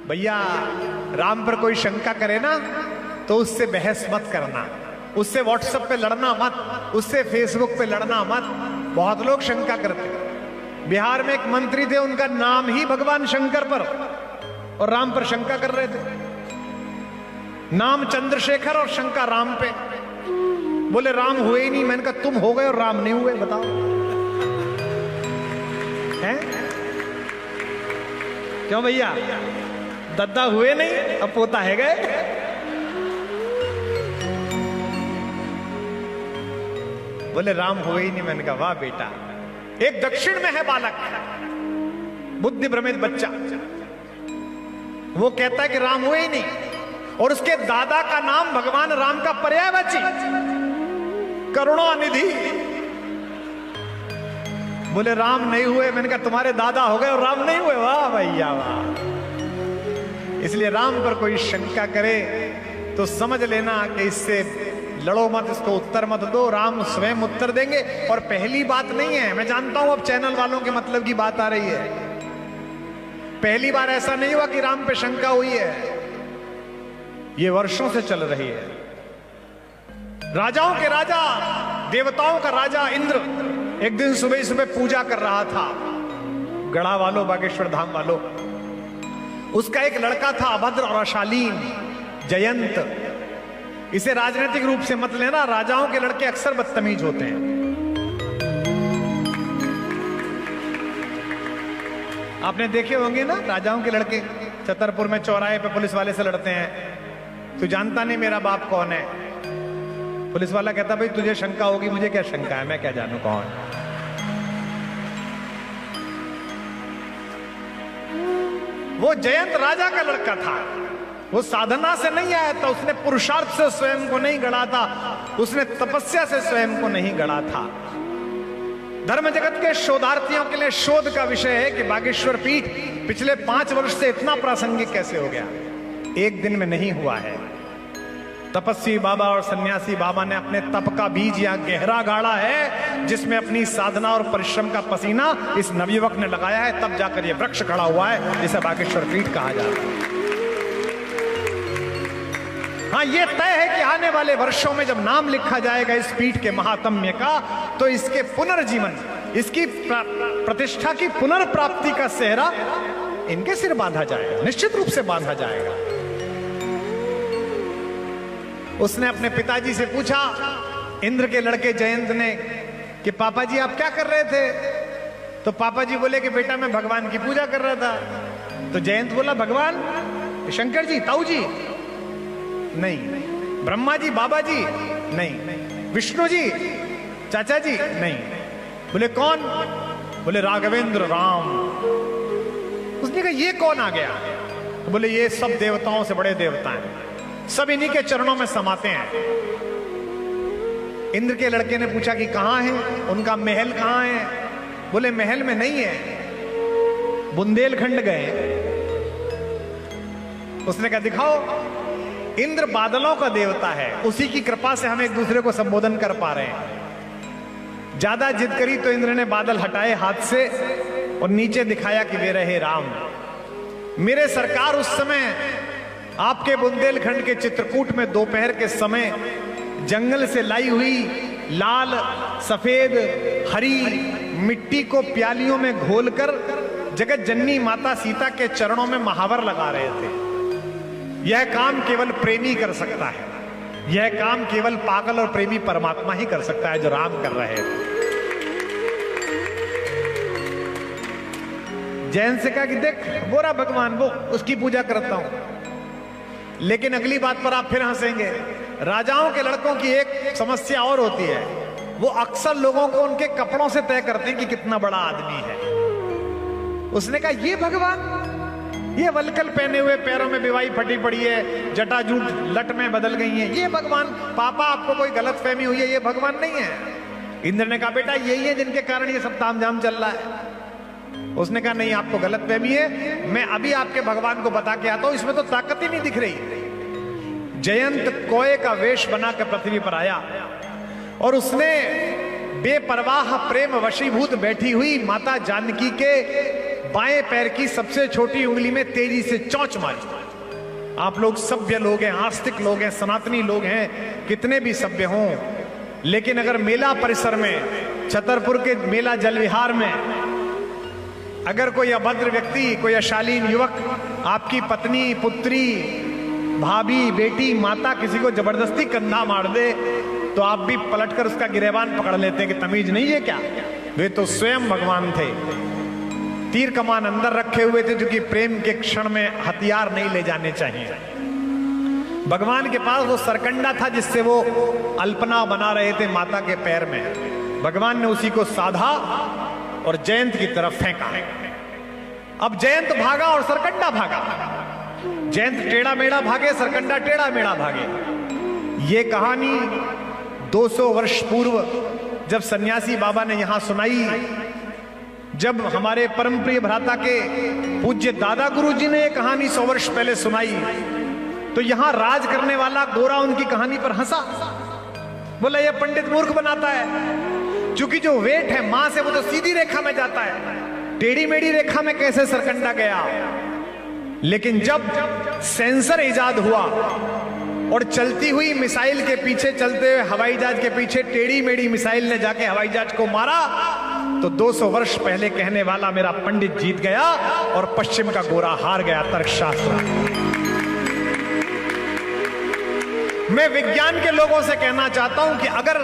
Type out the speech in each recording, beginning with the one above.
भैया राम पर कोई शंका करे ना तो उससे बहस मत करना, उससे व्हाट्सएप पे लड़ना मत, उससे फेसबुक पे लड़ना मत। बहुत लोग शंका करते। बिहार में एक मंत्री थे, उनका नाम ही भगवान शंकर पर और राम पर शंका कर रहे थे। नाम चंद्रशेखर और शंका राम पे। बोले राम हुए ही नहीं। मैंने कहा तुम हो गए और राम नहीं हुए, बताओ हैं? क्यों भैया, दद्दा हुए नहीं, अब पोता है गए। बोले राम हुए ही नहीं। मैंने कहा वाह बेटा। एक दक्षिण में है बालक, बुद्धि भ्रमित बच्चा, वो कहता है कि राम हुए ही नहीं और उसके दादा का नाम भगवान राम का पर्यायवाची करुणानिधि। बोले राम नहीं हुए। मैंने कहा तुम्हारे दादा हो गए और राम नहीं हुए। वाह भैया वाह। इसलिए राम पर कोई शंका करे तो समझ लेना कि इससे लड़ो मत, इसको उत्तर मत दो, राम स्वयं उत्तर देंगे। और पहली बात नहीं है, मैं जानता हूं अब चैनल वालों के मतलब की बात आ रही है। पहली बार ऐसा नहीं हुआ कि राम पे शंका हुई है, ये वर्षों से चल रही है। राजाओं के राजा, देवताओं का राजा इंद्र एक दिन सुबह सुबह पूजा कर रहा था। गढ़ा वालों, बागेश्वर धाम वालों, उसका एक लड़का था अभद्र और अशालीन, जयंत। इसे राजनीतिक रूप से मत लेना, राजाओं के लड़के अक्सर बदतमीज होते हैं। आपने देखे होंगे ना राजाओं के लड़के, छतरपुर में चौराहे पे पुलिस वाले से लड़ते हैं। तू जानता नहीं मेरा बाप कौन है? पुलिस वाला कहता भाई तुझे शंका होगी, मुझे क्या शंका है, मैं क्या जानू कौन। वो जयंत राजा का लड़का था। वो साधना से नहीं आया था, उसने पुरुषार्थ से स्वयं को नहीं गढ़ा था, उसने तपस्या से स्वयं को नहीं गढ़ा था। धर्म जगत के शोधार्थियों के लिए शोध का विषय है कि बागेश्वर पीठ पिछले 5 वर्ष से इतना प्रासंगिक कैसे हो गया। एक दिन में नहीं हुआ है। तपस्वी बाबा और सन्यासी बाबा ने अपने तप का बीज यहां गहरा गाड़ा है, जिसमें अपनी साधना और परिश्रम का पसीना इस नवयुवक ने लगाया है, तब जाकर यह वृक्ष खड़ा हुआ है जिसे बागेश्वर पीठ कहा जाता है। हाँ, यह तय है कि आने वाले वर्षों में जब नाम लिखा जाएगा इस पीठ के महात्म्य का, तो इसके पुनर्जीवन, इसकी प्रतिष्ठा की पुनर्प्राप्ति का सेहरा इनके सिर बांधा जाएगा, निश्चित रूप से बांधा जाएगा। उसने अपने पिताजी से पूछा, इंद्र के लड़के जयंत ने, कि पापा जी आप क्या कर रहे थे? तो पापा जी बोले कि बेटा मैं भगवान की पूजा कर रहा था। तो जयंत बोला भगवान? शंकर जी, ताऊ जी? नहीं। ब्रह्मा जी, बाबा जी? नहीं। विष्णु जी, चाचा जी? नहीं। बोले कौन? बोले राघवेंद्र, राम। उसने कहा ये कौन आ गया? तो बोले ये सब देवताओं से बड़े देवता हैं, सब इन्हीं के चरणों में समाते हैं। इंद्र के लड़के ने पूछा कि कहां है, उनका महल कहां है? बोले महल में नहीं है, बुंदेलखंड गए। उसने कहा दिखाओ। इंद्र बादलों का देवता है, उसी की कृपा से हम एक दूसरे को संबोधन कर पा रहे हैं। ज्यादा जिद करी तो इंद्र ने बादल हटाए हाथ से और नीचे दिखाया कि वे रहे राम। मेरे सरकार उस समय आपके बुंदेलखंड के चित्रकूट में दोपहर के समय जंगल से लाई हुई लाल, सफेद, हरी मिट्टी को प्यालियों में घोलकर जगत जननी माता सीता के चरणों में महावर लगा रहे थे। यह काम केवल प्रेमी कर सकता है, यह काम केवल पागल और प्रेमी परमात्मा ही कर सकता है, जो राम कर रहे थे। जैन से कहा कि देख वो रहा भगवान, वो उसकी पूजा करता हूं। लेकिन अगली बात पर आप फिर हंसेंगे। राजाओं के लड़कों की एक समस्या और होती है, वो अक्सर लोगों को उनके कपड़ों से तय करते हैं कि कितना बड़ा आदमी है। उसने कहा ये भगवान, ये वलकल पहने हुए, पैरों में बिवाई फटी पड़ी है, जटाजूट लट में बदल गई है, ये भगवान? पापा आपको कोई गलतफहमी हुई है, ये भगवान नहीं है। इंद्र ने कहा बेटा यही है जिनके कारण ये सब तामझाम चल रहा है। उसने कहा नहीं, आपको गलतफहमी है, मैं अभी आपके भगवान को बता के आता हूं, इसमें तो ताकत ही नहीं दिख रही। जयंत कोए का वेश बना के पृथ्वी पर आया और उसने बेपरवाह प्रेम वशीभूत बैठी हुई माता जानकी के बाएं पैर की सबसे छोटी उंगली में तेजी से चोंच मारी। आप लोग सभ्य लोग हैं, आस्तिक लोग हैं, सनातनी लोग हैं, कितने भी सभ्य हों, लेकिन अगर मेला परिसर में, छतरपुर के मेला जल विहार में अगर कोई अभद्र व्यक्ति, कोई अशालीन युवक आपकी पत्नी, पुत्री, भाभी, बेटी, माता किसी को जबरदस्ती कंधा मार दे तो आप भी पलटकर उसका गिरेबान पकड़ लेते हैं कि तमीज नहीं है क्या? वे तो स्वयं भगवान थे, तीर कमान अंदर रखे हुए थे, जो कि प्रेम के क्षण में हथियार नहीं ले जाने चाहिए। भगवान के पास वो सरकंडा था जिससे वो अल्पना बना रहे थे माता के पैर में। भगवान ने उसी को साधा और जयंत की तरफ फेंका। अब जयंत भागा और सरकंडा भागा। जयंत टेढ़ा मेढ़ा भागे, सरकंडा टेढ़ा मेढ़ा भागे। ये कहानी 200 वर्ष पूर्व जब सन्यासी बाबा ने यहां सुनाई, जब हमारे परम प्रिय भ्राता के पूज्य दादा गुरु जी ने यह कहानी 100 वर्ष पहले सुनाई, तो यहां राज करने वाला गोरा उनकी कहानी पर हंसा, बोला यह पंडित मूर्ख बनाता है, क्योंकि जो वेट है मां से वो तो सीधी रेखा में जाता है, टेढ़ी मेढ़ी रेखा में कैसे सरकंडा गया। लेकिन जब सेंसर इजाद हुआ और चलती हुई मिसाइल के पीछे, चलते हुए हवाई जहाज के पीछे टेढ़ी मेढ़ी मिसाइल ने जाके हवाई जहाज को मारा, तो 200 वर्ष पहले कहने वाला मेरा पंडित जीत गया और पश्चिम का गोरा हार गया। तर्कशास्त्र। मैं विज्ञान के लोगों से कहना चाहता हूं कि अगर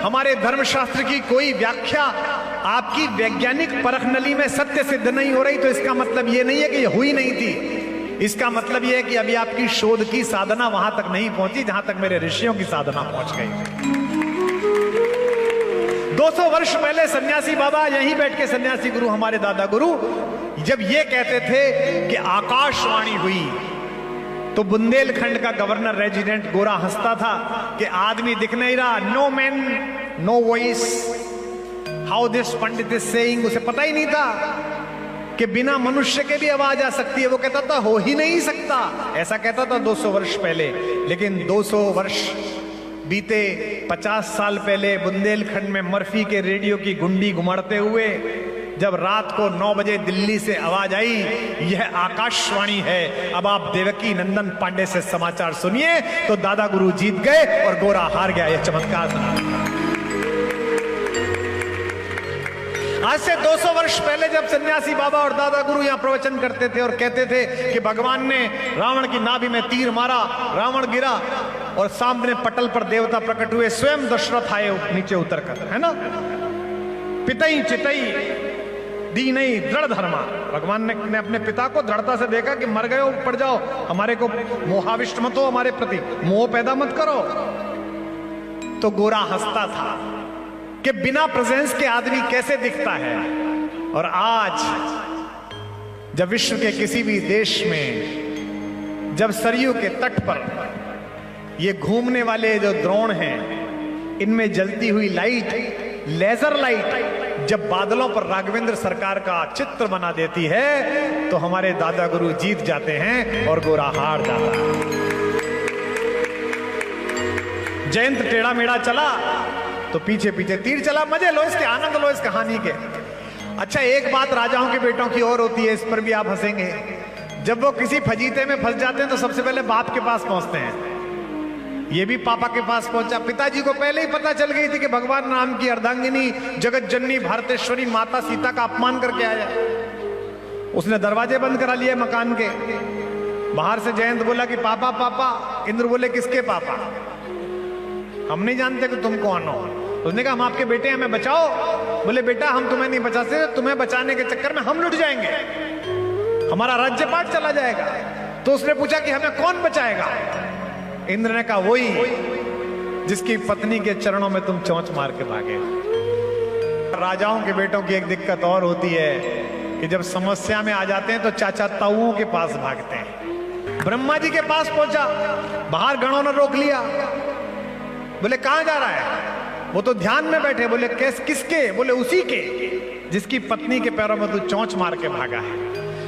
हमारे धर्मशास्त्र की कोई व्याख्या आपकी वैज्ञानिक परख नली में सत्य सिद्ध नहीं हो रही, तो इसका मतलब यह नहीं है कि यह हुई नहीं थी। इसका मतलब यह है कि अभी आपकी शोध की साधना वहां तक नहीं पहुंची जहां तक मेरे ऋषियों की साधना पहुंच गई। 200 वर्ष पहले सन्यासी बाबा यहीं बैठ के, सन्यासी गुरु हमारे दादा गुरु जब ये कहते थे कि आकाशवाणी हुई, तो बुंदेलखंड का गवर्नर रेजिडेंट गोरा हंसता था कि आदमी दिख नहीं रहा, no man no voice, how this pandit is saying. उसे पता ही नहीं था कि बिना मनुष्य के भी आवाज आ सकती है। वो कहता था हो ही नहीं सकता, ऐसा कहता था 200 वर्ष पहले। लेकिन 200 वर्ष बीते, 50 साल पहले बुंदेलखंड में मर्फी के रेडियो की गुंडी घुमाड़ते हुए जब रात को 9 बजे दिल्ली से आवाज आई, यह आकाशवाणी है, अब आप देवकी नंदन पांडे से समाचार सुनिए, तो दादा गुरु जीत गए और गोरा हार गया। यह चमत्कार था। आज से 200 वर्ष पहले जब सन्यासी बाबा और दादा गुरु यहां प्रवचन करते थे और कहते थे कि भगवान ने रावण की नाभि में तीर मारा, रावण गिरा और सामने पटल पर देवता प्रकट हुए, स्वयं दशरथ आए नीचे उतरकर, है ना, पितई चितई दी नहीं दृढ़ धर्मा। भगवान ने अपने पिता को दृढ़ता से देखा कि मर गए हो, पड़ जाओ, हमारे को मोहाविष्ट मत हो, हमारे प्रति मोह पैदा मत करो। तो गोरा हंसता था कि बिना प्रेजेंस के आदमी कैसे दिखता है। और आज जब विश्व के किसी भी देश में, जब सरयू के तट पर ये घूमने वाले जो द्रोण हैं, इनमें जलती हुई लाइट, लेजर लाइट जब बादलों पर राघवेंद्र सरकार का चित्र बना देती है, तो हमारे दादा गुरु जीत जाते हैं और गोरा हार जाता है। जयंत टेढ़ा मेढ़ा चला तो पीछे पीछे तीर चला। मजे लो इसके, आनंद लो इस कहानी के। अच्छा, एक बात राजाओं के बेटों की और होती है, इस पर भी आप हंसेंगे। जब वो किसी फजीते में फंस जाते हैं तो सबसे पहले बाप के पास पहुंचते हैं। ये भी पापा के पास पहुंचा। पिताजी को पहले ही पता चल गई थी कि भगवान राम की अर्धांगिनी जगत जननी भारतेश्वरी माता सीता का अपमान करके आया। उसने दरवाजे बंद करा लिए मकान के। बाहर से जयंत बोला कि पापा पापा। इंद्र बोले किसके पापा? हम नहीं जानते कि तुम कौन हो। उसने कहा हम आपके बेटे हैं, हमें बचाओ। बोले बेटा हम तुम्हें नहीं बचा सकते, तुम्हें बचाने के चक्कर में हम लुट जाएंगे, हमारा राज्यपाट चला जाएगा। तो उसने पूछा कि हमें कौन बचाएगा? इंद्र ने कहा वही जिसकी पत्नी के चरणों में तुम चोंच मार के भागे। राजाओं के बेटों की एक दिक्कत और होती है कि जब समस्या में आ जाते हैं तो चाचा ताऊओं के पास भागते हैं। ब्रह्मा जी के पास पहुंचा, बाहर गणों ने रोक लिया। बोले कहां जा रहा है? वो तो ध्यान में बैठे। बोले किसके? बोले उसी के जिसकी पत्नी के पैरों में तू चोंच मार के भागा है।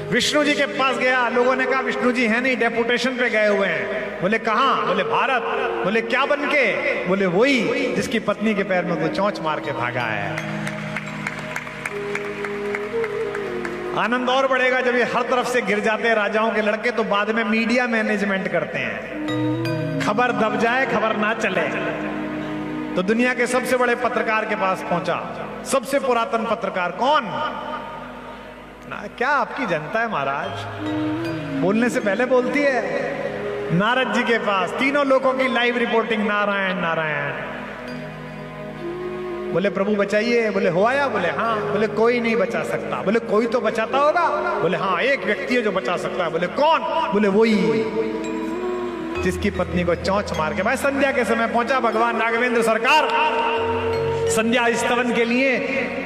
विष्णु जी के पास गया, लोगों ने कहा विष्णु जी है नहीं, डेपुटेशन पे गए हुए हैं। बोले कहां? बोले भारत। बोले क्या बन के? बोले वही जिसकी पत्नी के पैर में तू चोंच मार के भागा है। आनंद और बढ़ेगा जब ये हर तरफ से गिर जाते हैं राजाओं के लड़के, तो बाद में मीडिया मैनेजमेंट करते हैं, खबर दब जाए खबर ना चले। तो दुनिया के सबसे बड़े पत्रकार के पास पहुंचा, सबसे पुरातन पत्रकार कौन ना, क्या आपकी जनता है महाराज, बोलने से पहले बोलती है। नारद जी के पास तीनों लोगों की लाइव रिपोर्टिंग, नारायण नारायण। बोले प्रभु बचाइए, बोले हो आया, बोले हाँ, बोले कोई नहीं बचा सकता, बोले कोई तो बचाता होगा, बोले हाँ एक व्यक्ति है जो बचा सकता है, बोले कौन, बोले वही जिसकी पत्नी को चोंच मार के। भाई संध्या के समय पहुंचा भगवान राघवेंद्र सरकार, संध्या स्तवन के लिए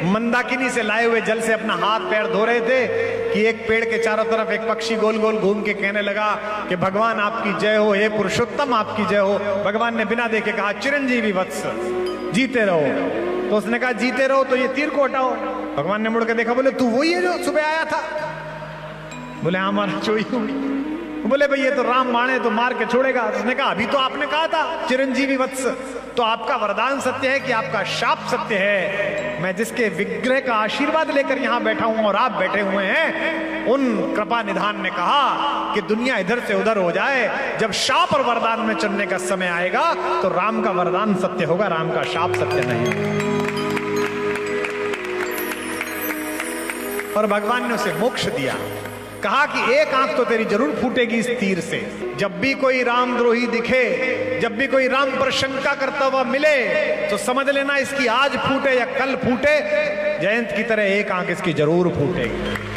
मंदाकिनी से लाए हुए जल से अपना हाथ पैर धो रहे थे कि एक पेड़ के चारों तरफ एक पक्षी गोल गोल घूम के कहने लगा कि भगवान आपकी जय हो, हे पुरुषोत्तम आपकी जय हो। भगवान ने बिना देखे कहा चिरंजीवी वत्स, जीते रहो। तो उसने कहा जीते रहो तो ये तीर को हटाओ। भगवान ने मुड़ के देखा, बोले तू वही है जो सुबह आया था? बोले हाँ महाराज वही हूँ। बोले भाई ये तो राम माने तो मार के छोड़ेगा। उसने कहा अभी तो आपने कहा था चिरंजीवी वत्स, तो आपका वरदान सत्य है कि आपका शाप सत्य है। मैं जिसके विग्रह का आशीर्वाद लेकर यहां बैठा हूं और आप बैठे हुए हैं, उन कृपा निधान ने कहा कि दुनिया इधर से उधर हो जाए, जब शाप और वरदान में चुनने का समय आएगा तो राम का वरदान सत्य होगा, राम का शाप सत्य नहीं। और भगवान ने उसे मोक्ष दिया, कहा कि एक आंख तो तेरी जरूर फूटेगी इस तीर से। जब भी कोई रामद्रोही दिखे, जब भी कोई राम पर शंका करता हुआ मिले, तो समझ लेना इसकी आज फूटे या कल फूटे, जयंत की तरह एक आंख इसकी जरूर फूटेगी।